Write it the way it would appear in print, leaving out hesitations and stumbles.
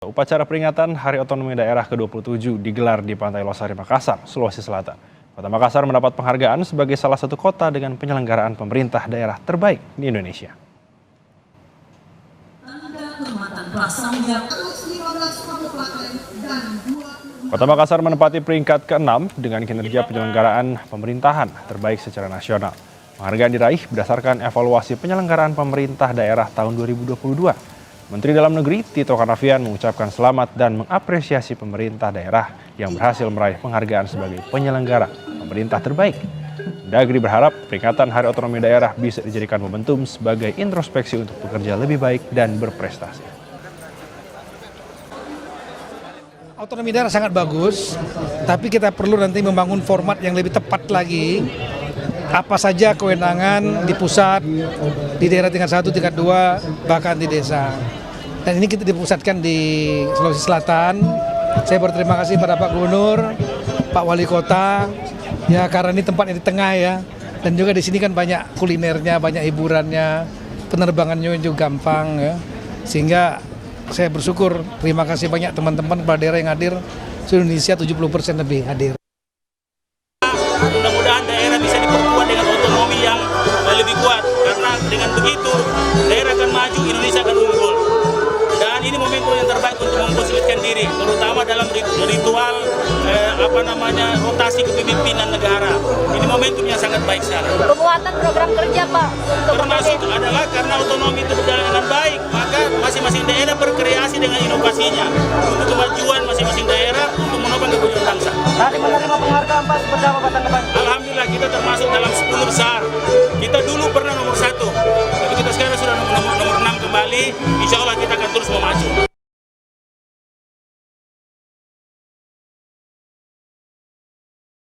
Upacara peringatan Hari Otonomi Daerah ke-27 digelar di Pantai Losari, Makassar, Sulawesi Selatan. Kota Makassar mendapat penghargaan sebagai salah satu kota dengan penyelenggaraan pemerintah daerah terbaik di Indonesia. Kota Makassar menempati peringkat ke-6 dengan kinerja penyelenggaraan pemerintahan terbaik secara nasional. Penghargaan diraih berdasarkan evaluasi penyelenggaraan pemerintah daerah tahun 2022. Menteri Dalam Negeri Tito Karnavian mengucapkan selamat dan mengapresiasi pemerintah daerah yang berhasil meraih penghargaan sebagai penyelenggara pemerintah terbaik. Mendagri berharap peringatan Hari Otonomi Daerah bisa dijadikan momentum sebagai introspeksi untuk bekerja lebih baik dan berprestasi. Otonomi daerah sangat bagus, tapi kita perlu nanti membangun format yang lebih tepat lagi. Apa saja kewenangan di pusat, di daerah tingkat 1, tingkat 2, bahkan di desa. Dan ini kita dipusatkan di Sulawesi Selatan. Saya berterima kasih pada Pak Gubernur, Pak Wali Kota, ya karena ini tempatnya di tengah ya. Dan juga di sini kan banyak kulinernya, banyak hiburannya, penerbangannya juga gampang ya. Sehingga saya bersyukur, terima kasih banyak teman-teman kepala daerah yang hadir. Seluruh Indonesia 70% lebih hadir. Mudah-mudahan daerah bisa diperkuat dengan otonomi yang lebih kuat, karena dengan begitu daerah akan maju, Indonesia akan unggul. Dan ini momentum yang terbaik untuk memposisikan diri, terutama dalam ritual rotasi kepemimpinan negara. Ini momentum yang sangat baik sekarang. Penguatan program kerja Pak, termasuk adalah karena otonomi itu berjalan dengan baik, maka masing-masing daerah berkreasi dengan inovasinya untuk kemajuan masing-masing daerah untuk menopang kemajuan bangsa. Tadi menerima penghargaan Pak seperti apa Pak tanggapan? Alhamdulillah kita termasuk dalam 10 besar. Kita dulu pernah nomor 1, tapi kita sekarang sudah nomor 6 kembali. Insya Allah kita akan terus memaju.